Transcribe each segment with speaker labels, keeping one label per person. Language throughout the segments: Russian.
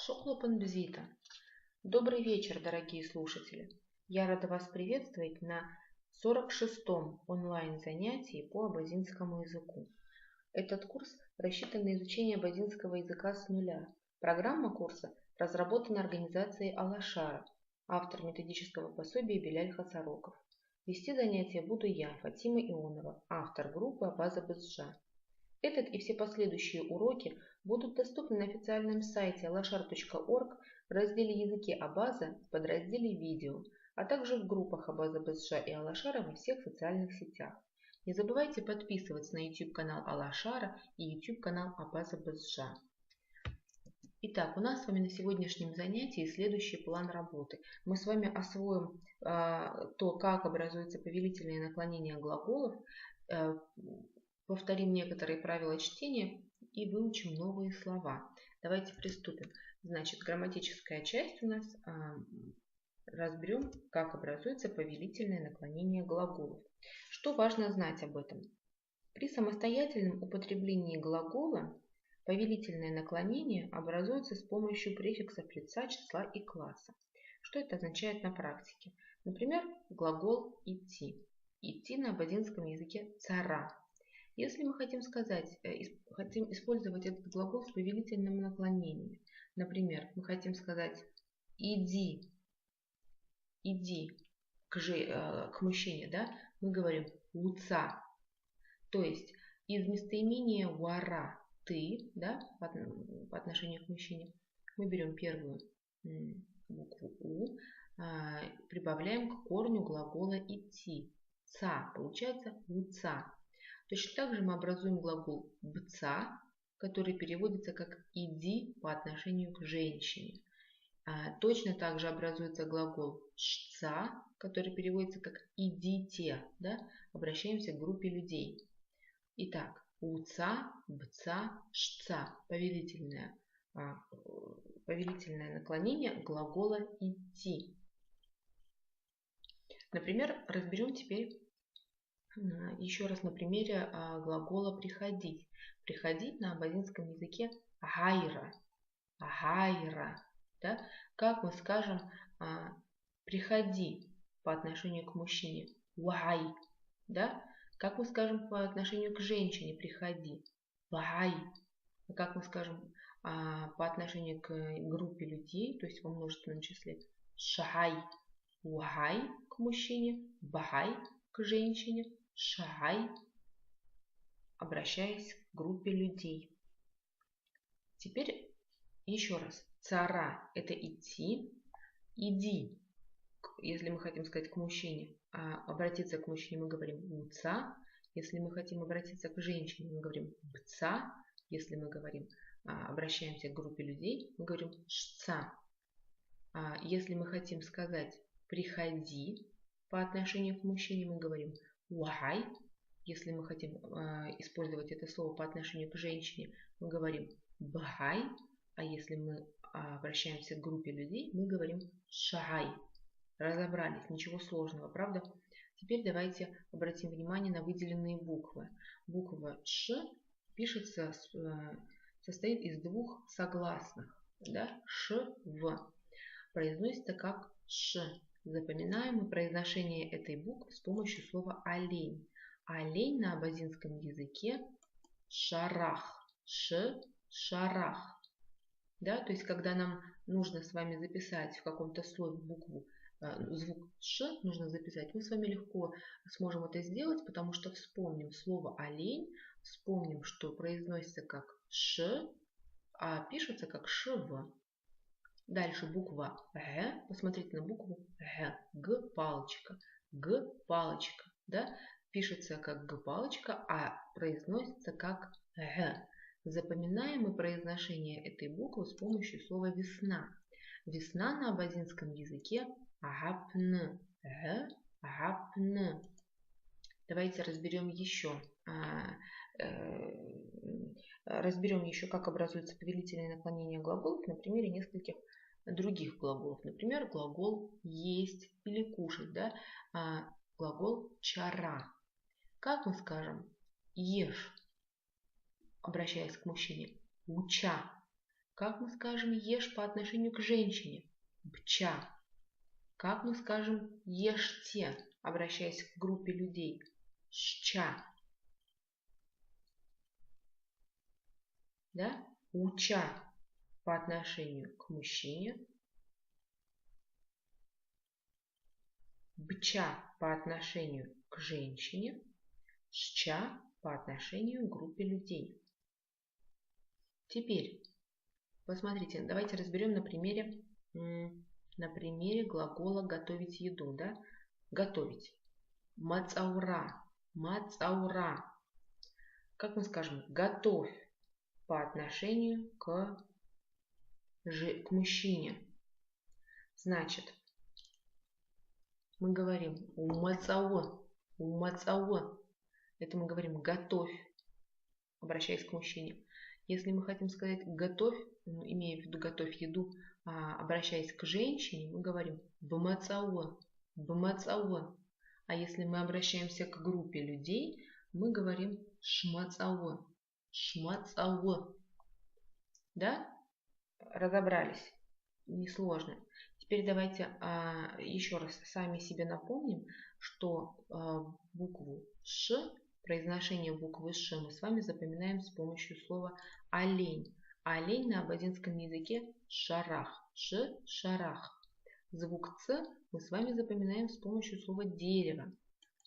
Speaker 1: Шоклопан бзита. Добрый вечер, дорогие слушатели. Я рада вас приветствовать на 46-м онлайн-занятии по абазинскому языку. Этот курс рассчитан на изучение абазинского языка с нуля. Программа курса разработана организацией Алашара, автор методического пособия Беляль Хасароков. Вести занятия буду я, Фатима Ионова, автор группы Абаза Бызжа. Этот и все последующие уроки будут доступны на официальном сайте alashar.org в разделе «Языки Абаза» в подразделе «Видео», а также в группах Абаза Бызжа и Алашара во всех социальных сетях. Не забывайте подписываться на YouTube-канал Алашара и YouTube-канал Абаза Бызжа. Итак, у нас с вами на сегодняшнем занятии следующий план работы. Мы с вами освоим то, как образуются повелительные наклонения глаголов, повторим некоторые правила чтения и выучим новые слова. Давайте приступим. Значит, грамматическая часть у нас. Разберем, как образуется повелительное наклонение глаголов. Что важно знать об этом? При самостоятельном употреблении глагола повелительное наклонение образуется с помощью префиксов лица, числа и класса. Что это означает на практике? Например, глагол «идти». «Идти» на абазинском языке «цара». Если мы хотим использовать этот глагол с повелительным наклонением, например, мы хотим сказать «иди к мужчине», да, мы говорим «уца». То есть из местоимения «вара» «ты», да, по отношению к мужчине, мы берем первую букву «у», прибавляем к корню глагола «идти». «Ца» получается «уца». Точно так же мы образуем глагол «бца», который переводится как «иди» по отношению к женщине. Точно так же образуется глагол «шца», который переводится как «идите», да? Обращаемся к группе людей. Итак, «уца», «бца», «шца» – повелительное наклонение глагола «идти». Например, разберем теперь еще раз на примере глагола «приходить». «Приходить» на абазинском языке «гайра». «Гайра». Да? Как мы скажем «приходи» по отношению к мужчине? «Вай». Да? Как мы скажем по отношению к женщине «приходи»? «Вай». А как мы скажем по отношению к группе людей, то есть во множественном числе? «Шай». «Вай» к мужчине, «бай» к женщине, «шай», обращаясь к группе людей. Теперь еще раз. «Цара» – это «идти». «Иди», если мы хотим сказать к мужчине, обратиться к мужчине, мы говорим «уца». Если мы хотим обратиться к женщине, мы говорим «бца». Если мы обращаемся к группе людей, мы говорим «шца». Если мы хотим сказать «приходи» по отношению к мужчине, мы говорим «уай». Если мы хотим использовать это слово по отношению к женщине, мы говорим «бхай». А если мы обращаемся к группе людей, мы говорим «шай». Разобрались, ничего сложного, правда? Теперь давайте обратим внимание на выделенные буквы. Буква «ш» состоит из двух согласных. Да? «Ш», «в». Произносится как «ш». Запоминаем мы произношение этой буквы с помощью слова «олень». Олень на абазинском языке «шарах». «Ш», «шарах». Да? То есть, когда нам нужно с вами записать в каком-то слове букву, звук «ш» нужно записать, мы с вами легко сможем это сделать, потому что вспомним слово «олень», вспомним, что произносится как «ш», а пишется как «шв». Дальше буква «г». Посмотрите на букву «г». «Г» палочка. «Г» палочка. Да? Пишется как «г» палочка, а произносится как «г». Запоминаем мы произношение этой буквы с помощью слова «весна». Весна на абазинском языке «агапн». «Г», «агапн». Давайте разберем еще, как образуются повелительные наклонения глаголов на примере нескольких других глаголов. Например, глагол «есть» или «кушать». Да? Глагол «чара». Как мы скажем «ешь», обращаясь к мужчине? «Уча». Как мы скажем ешь по отношению к женщине? Бча. Как мы скажем ешьте, обращаясь к группе людей? Ща. Да? Уча по отношению к мужчине. Бча по отношению к женщине. Ща по отношению к группе людей. Теперь, посмотрите, давайте разберем на примере глагола готовить еду. Да? Готовить. Мацаура. Мацаура. Как мы скажем? Готовь по отношению к мужчине. Значит, мы говорим умацауо. Умацауо. Это мы говорим готовь, обращаясь к мужчине. Если мы хотим сказать готовь, имея в виду готовь еду, обращаясь к женщине, мы говорим бмацауо. Бмацауо. А если мы обращаемся к группе людей, мы говорим шмацауо. Шмацауо. Да? Разобрались. Несложно. Теперь давайте еще раз сами себе напомним, что букву Ш, произношение буквы Ш мы с вами запоминаем с помощью слова олень. Олень на абазинском языке шарах. Ш, шарах. Звук Ц мы с вами запоминаем с помощью слова дерево.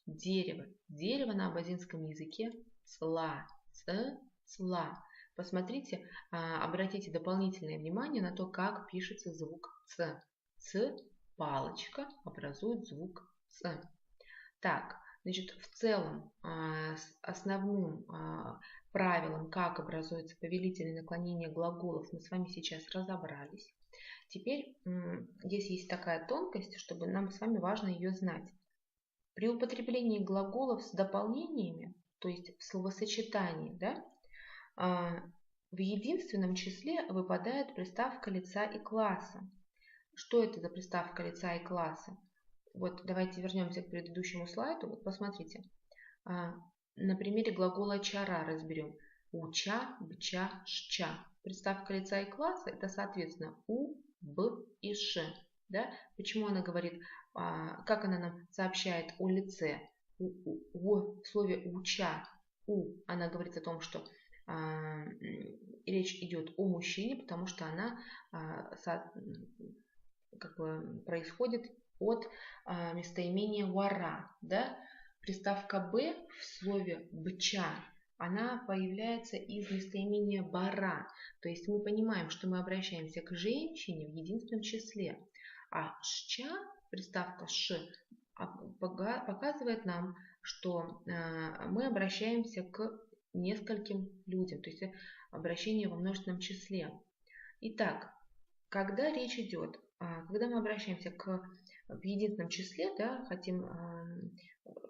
Speaker 1: Дерево. Дерево на абазинском языке цла. Ц, цла. Посмотрите, обратите дополнительное внимание на то, как пишется звук Ц. Ц, палочка, образует звук Ц. Так, значит, в целом с основным правилом, как образуется повелительное наклонение глаголов, мы с вами сейчас разобрались. Теперь здесь есть такая тонкость, чтобы нам с вами важно ее знать. При употреблении глаголов с дополнениями, то есть в словосочетании, да, в единственном числе выпадает приставка лица и класса. Что это за приставка лица и класса? Вот давайте вернемся к предыдущему слайду. Вот посмотрите. На примере глагола чара разберем. Уча, бча, шча. Приставка лица и класса это, соответственно, у, б и ш. Да? Почему она говорит, как она нам сообщает о лице? В слове уча, она говорит о том, что речь идет о мужчине, потому что она происходит от местоимения вара. Да? Приставка «б» в слове «бча» она появляется из местоимения «бара». То есть мы понимаем, что мы обращаемся к женщине в единственном числе. А «ща», приставка «ш», показывает нам, что мы обращаемся к нескольким людям, то есть обращение во множественном числе. Итак, когда речь идет, когда мы обращаемся в единственном числе, да, хотим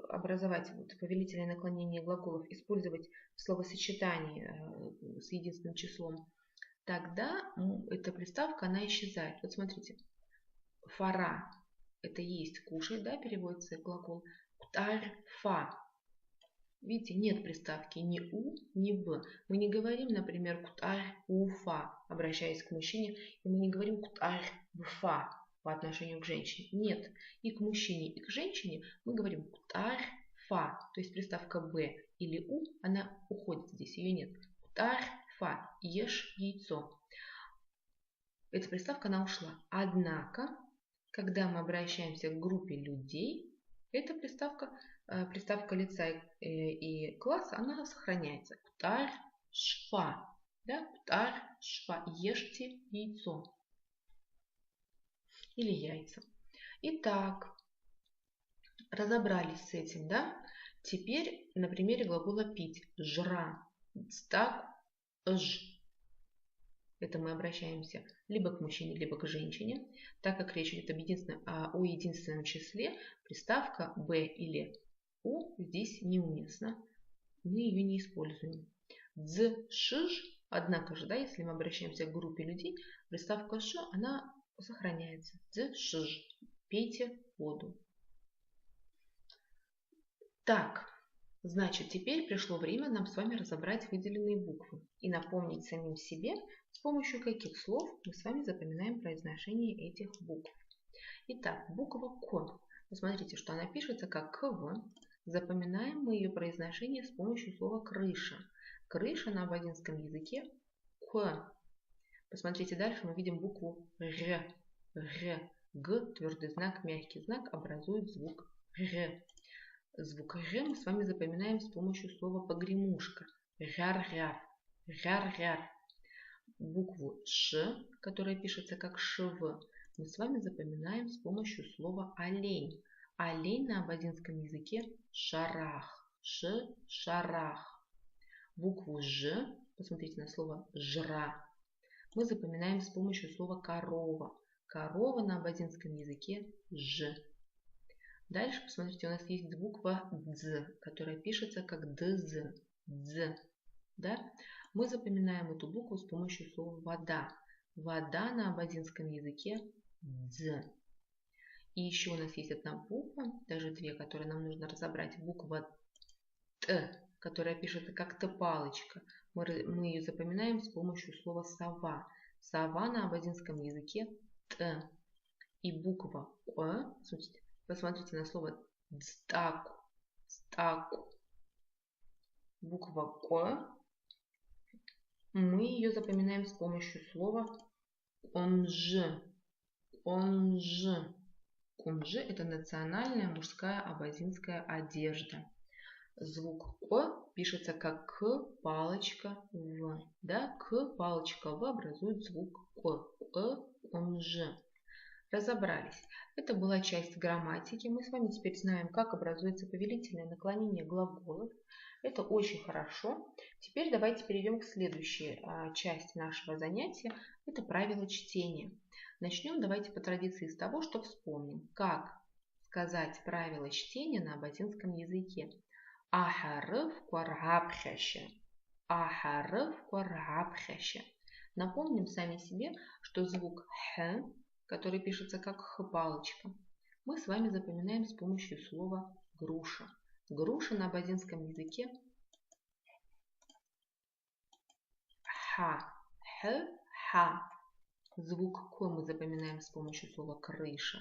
Speaker 1: образовать повелительное наклонение глаголов, использовать в словосочетании с единственным числом, тогда эта приставка, она исчезает. Вот смотрите, фара, это есть кушать, да, переводится глагол. Ктар, фа. Видите, нет приставки ни у, ни б. Мы не говорим, например, ктар, уфа, обращаясь к мужчине, и мы не говорим ктар, бфа по отношению к женщине. Нет. И к мужчине, и к женщине мы говорим ктар, фа. То есть приставка б или у, она уходит здесь, ее нет. Ктар, фа. Ешь яйцо. Эта приставка, она ушла. Однако, когда мы обращаемся к группе людей, эта приставка лица и класса, она сохраняется. Ктар, шфа. Да? Ктар, шфа. Ешьте яйцо. Или яйца. Итак, разобрались с этим, да? Теперь на примере глагола пить. Жра. Стак, ж. Это мы обращаемся либо к мужчине, либо к женщине. Так как речь идет о единственном числе, приставка «б» или «у» здесь неуместна. Мы ее не используем. Дз, шиж, однако же, да, если мы обращаемся к группе людей, приставка «ш», она сохраняется. Дз, шиж. Пейте воду. Так, значит, теперь пришло время нам с вами разобрать выделенные буквы и напомнить самим себе, С помощью каких слов мы с вами запоминаем произношение этих букв? Итак, буква К. Посмотрите, что она пишется как КВ. Запоминаем мы ее произношение с помощью слова крыша. Крыша на абазинском языке К. Посмотрите дальше, мы видим букву Р. Р. Г, твердый знак, мягкий знак образует звук Р. Звук Р мы с вами запоминаем с помощью слова погремушка. Ряр-ряр. Ряр-ряр. Букву Ш, которая пишется как ШВ, мы с вами запоминаем с помощью слова олень. Олень на абазинском языке шарах. Шарах. Букву Ж, посмотрите на слово жра, мы запоминаем с помощью слова корова. Корова на абазинском языке Ж. Дальше, посмотрите, у нас есть буква Дз, которая пишется как ДЗ. Дз. Да? Мы запоминаем эту букву с помощью слова вода. Вода на абазинском языке Дз. И еще у нас есть одна буква, даже две, которые нам нужно разобрать. Буква Т, которая пишется как Т-палочка. Мы ее запоминаем с помощью слова сова. Сова на абазинском языке Т. И буква К, посмотрите на слово стаку. Стаку. Буква К, мы ее запоминаем с помощью слова онжи. Онжи. Онжи – это национальная мужская абазинская одежда. Звук К пишется как К, палочка В. Да? К, палочка В образует звук К. Онжи. Разобрались. Это была часть грамматики. Мы с вами теперь знаем, как образуется повелительное наклонение глаголов. Это очень хорошо. Теперь давайте перейдем к следующей части нашего занятия. Это правила чтения. Начнем давайте по традиции с того, что вспомним, как сказать правила чтения на абазинском языке. Ахарыф кваргабхяще. Ахарыф кваргабхяще. Напомним сами себе, что звук Х, который пишется как Х-палочка, мы с вами запоминаем с помощью слова груша. Груша на абазинском языке Ха. Х, Ха. Звук К мы запоминаем с помощью слова крыша.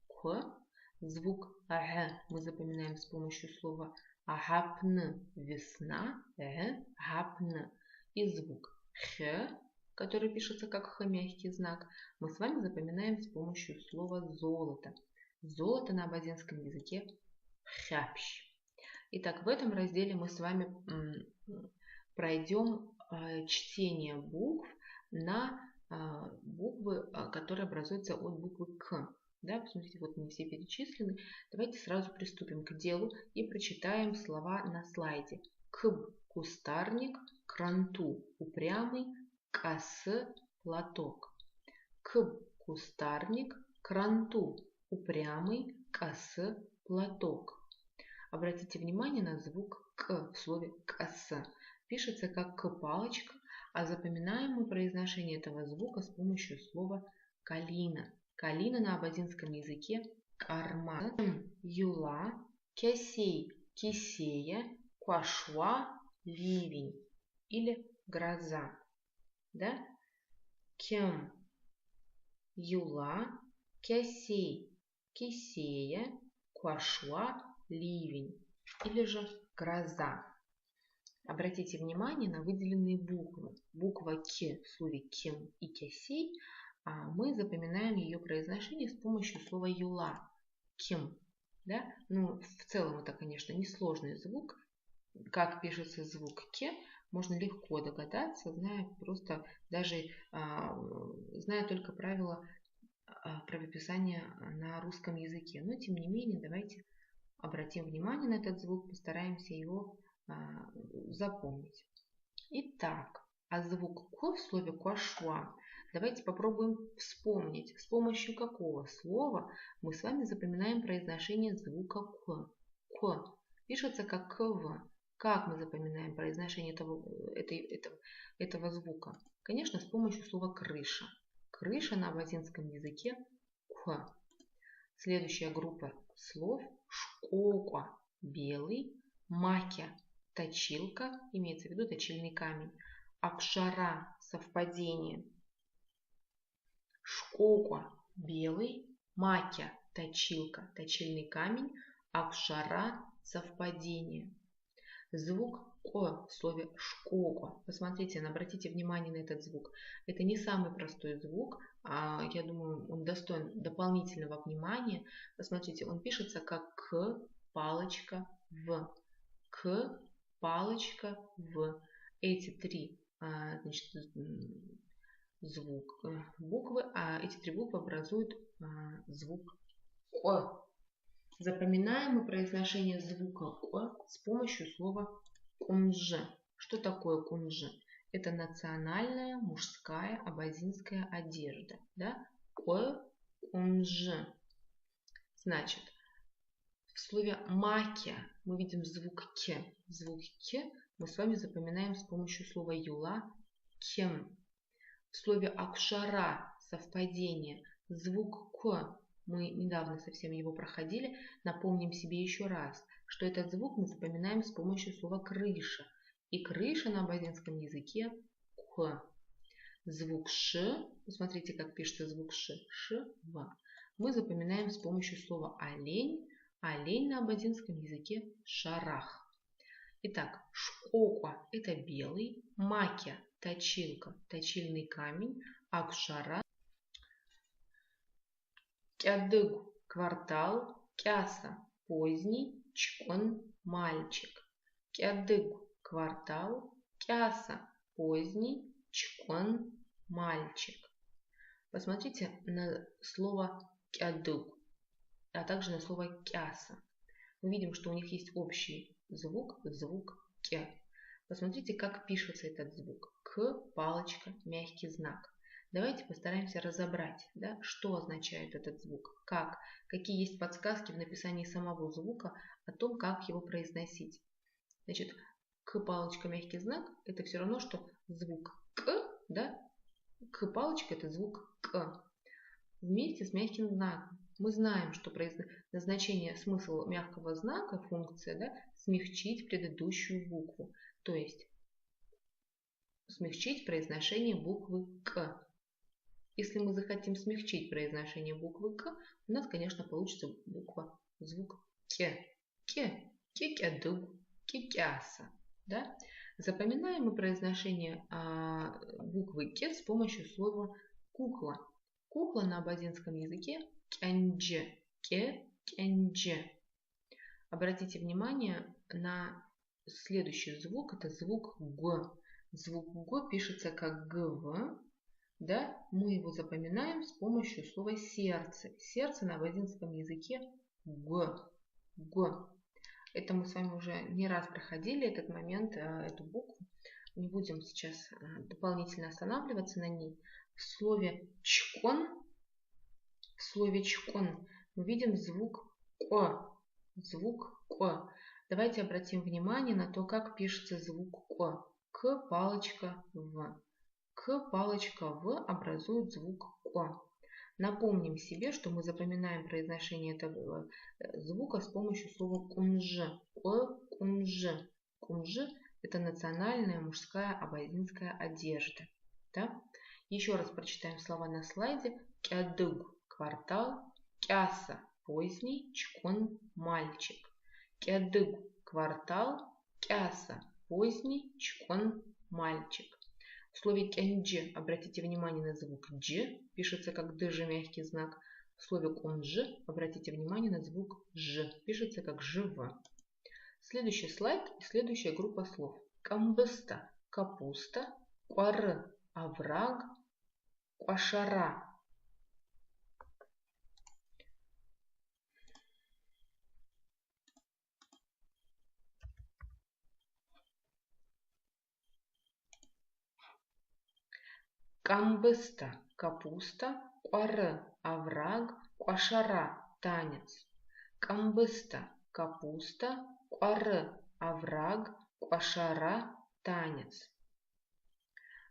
Speaker 1: К. Звук Г мы запоминаем с помощью слова агапн. Весна. Гапн. И звук Х, который пишется как Х, мягкий знак, мы с вами запоминаем с помощью слова золото. Золото на абазинском языке хяпщ. Итак, в этом разделе мы с вами пройдем чтение букв на буквы, которые образуются от буквы К. Да, посмотрите, вот они все перечислены. Давайте сразу приступим к делу и прочитаем слова на слайде. Кб – кустарник, кранту – упрямый, кас – платок. Кб – кустарник, кранту – упрямый, кас – платок. Обратите внимание на звук К в слове кас. Пишется как К-палочка, а запоминаем мы произношение этого звука с помощью слова калина. Калина на абазинском языке карма. Юла, кесей, кисея, квашуа, ливень или гроза. Да? Кем, юла, кесей, кисея, квашуа, ливень или же гроза. Обратите внимание на выделенные буквы. Буква К в слове кем и кесей, мы запоминаем ее произношение с помощью слова юла. Кем. Да? Ну, в целом это, конечно, несложный звук. Как пишется звук К, можно легко догадаться, зная просто даже зная только правила правописания на русском языке. Но тем не менее, давайте обратим внимание на этот звук, постараемся его запомнить. Итак, а звук К в слове квашуа давайте попробуем вспомнить, с помощью какого слова мы с вами запоминаем произношение звука К. К пишется как КВ. Как мы запоминаем произношение этого звука? Конечно, с помощью слова крыша. Крыша на абазинском языке К. Следующая группа слов шкока – белый, макя – точилка, имеется в виду точильный камень, акшара, совпадение. Школа, белый, макя, точилка, точильный камень, акшара, совпадение. Звук О в слове школа. Посмотрите, обратите внимание на этот звук. Это не самый простой звук, я думаю, он достоин дополнительного внимания. Посмотрите, он пишется как К, палочка, В. К, палочка, В. Эти три буквы, эти три буквы образуют звук О. Запоминаем мы произношение звука О с помощью слова кунжи. Что такое кунжи? Это национальная мужская абазинская одежда. Да? О, кунжи. Значит, в слове макя мы видим звук К. Звук К мы с вами запоминаем с помощью слова юла кем. В слове акшара, совпадение, звук К, мы недавно совсем его проходили, напомним себе еще раз, что этот звук мы запоминаем с помощью слова крыша. И крыша на абазинском языке К. Звук Ш, посмотрите, как пишется звук Ш, Ш, В, мы запоминаем с помощью слова олень. Олень на абазинском языке шарах. Итак, школа – это белый, макя – точилка, точильный камень, акшара, кядыг – квартал, кяса – поздний, чкон – мальчик. Кядыг – квартал, кяса – поздний, чкон – мальчик. Посмотрите на слово кядыг, а также на слово кяса. Мы видим, что у них есть общий звук, звук К. Посмотрите, как пишется этот звук. К, палочка, мягкий знак. Давайте постараемся разобрать, да, что означает этот звук, какие есть подсказки в написании самого звука о том, как его произносить. Значит, К, палочка, мягкий знак – это все равно, что звук К, да, К, палочка – это звук К. Вместе с мягким знаком. Мы знаем, что назначение, смысл мягкого знака, функция, да, смягчить предыдущую букву. То есть смягчить произношение буквы К. Если мы захотим смягчить произношение буквы К, у нас, конечно, получится звук К. К, кекядыг, кекяса. Да? Запоминаем мы произношение буквы К с помощью слова кукла. Кукла на абазинском языке кянджи, кянджи. Обратите внимание на следующий звук, это звук Г. Звук Г пишется как ГВ, да? Мы его запоминаем с помощью слова сердце. Сердце на абазинском языке Г. Г. Это мы с вами уже не раз проходили этот момент, эту букву. Не будем сейчас дополнительно останавливаться на ней. В слове чкон мы видим звук К. Звук К. Давайте обратим внимание на то, как пишется звук К. К, палочка, В. К, палочка, В образует звук К. Напомним себе, что мы запоминаем произношение этого звука с помощью слова кунжи. Кунжи. Кунжи – это национальная мужская абазинская одежда. Да? Еще раз прочитаем слова на слайде. Кядыг – квартал, кяса – поздний, чкон – мальчик. Кядыг – квартал, кяса – поздний, чкон – мальчик. В слове кянджи обратите внимание на звук дж, пишется как дж, мягкий знак. В слове кунжи обратите внимание на звук ж, пишется как жв. Следующий слайд и следующая группа слов. Камбыста – капуста, куары – овраг, куашара. Камбыста – капуста, куары – овраг, куашара – танец. Камбыста – капуста, куары – овраг, куашара – танец.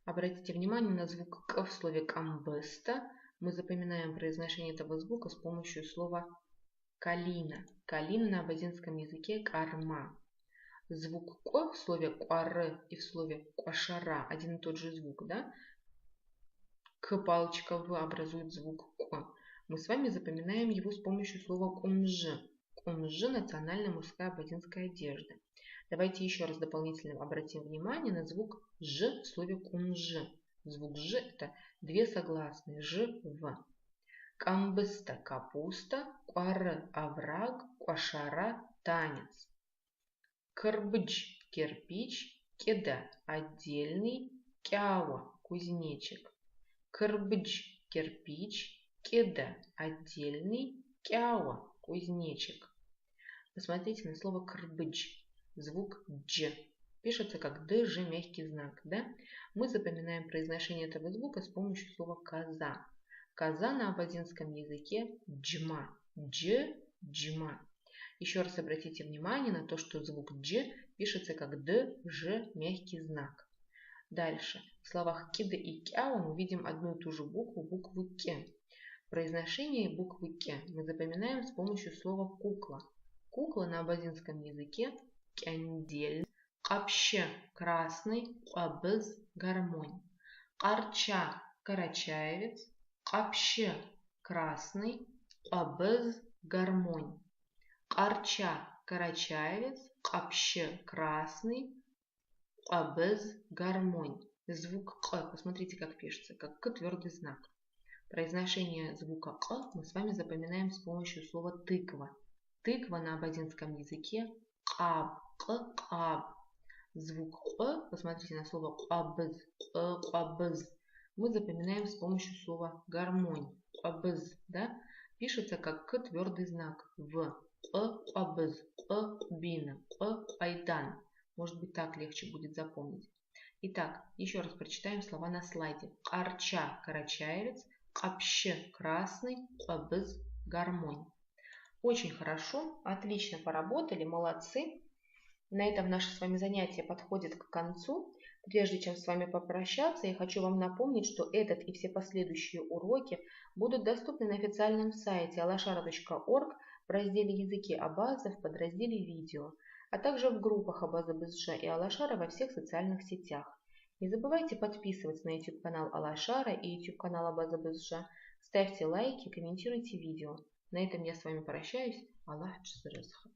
Speaker 1: Обратите внимание на звук К в слове камбыста. Мы запоминаем произношение этого звука с помощью слова калина. Калина на абазинском языке карма. Звук К в слове куары и в слове куашара один и тот же звук, да? К палочка В образует звук К. Мы с вами запоминаем его с помощью слова кумжи. Кумжи – национальная мужская абазинская одежда. Давайте еще раз дополнительно обратим внимание на звук Ж в слове кумжи. Звук Ж – это две согласные Ж, В. Камбыста – капуста, куары – овраг, куашара – танец. Кырбыч – кирпич, кеда – отдельный, кява – кузнечик. Кырбыч – кирпич, кеда – отдельный, кява – кузнечик. Посмотрите на слово кырбыч. Звук дж. Пишется как дж, мягкий знак, да? Мы запоминаем произношение этого звука с помощью слова коза. Коза на абазинском языке джма. Дж, джма. Еще раз обратите внимание на то, что звук дж пишется как д, ж, мягкий знак. Дальше. В словах кида и кяо мы видим одну и ту же букву, букву к. Произношение буквы к мы запоминаем с помощью слова кукла. Кукла на абазинском языке кяндель, капще красный, абыз гармонь. Карча карачаевец, капще красный, абыз гармонь. Карча карачаевец, капще красный, абыз гармонь. Звук К, посмотрите, как пишется, как К твердый знак. Произношение звука К мы с вами запоминаем с помощью слова тыква. Тыква на абазинском языке каб, каб. Звук К, посмотрите на слово кабыз, кабыз. Мы запоминаем с помощью слова гармонь, кабыз, да? Пишется как К твердый знак В. Кабыз, бина, айдан. Может быть, так легче будет запомнить. Итак, еще раз прочитаем слова на слайде. Карча карачаевец, капще красный, абыз гармонь. Очень хорошо, отлично поработали, молодцы. На этом наше с вами занятие подходит к концу. Прежде чем с вами попрощаться, я хочу вам напомнить, что этот и все последующие уроки будут доступны на официальном сайте alashara.org в разделе «Языки Абаза» в подразделе «Видео», а также в группах Абаза БСЖ и Алашара во всех социальных сетях. Не забывайте подписываться на YouTube-канал Алашара и YouTube-канал Абаза БСЖ, ставьте лайки, комментируйте видео. На этом я с вами прощаюсь. Аллах Джазарасхат.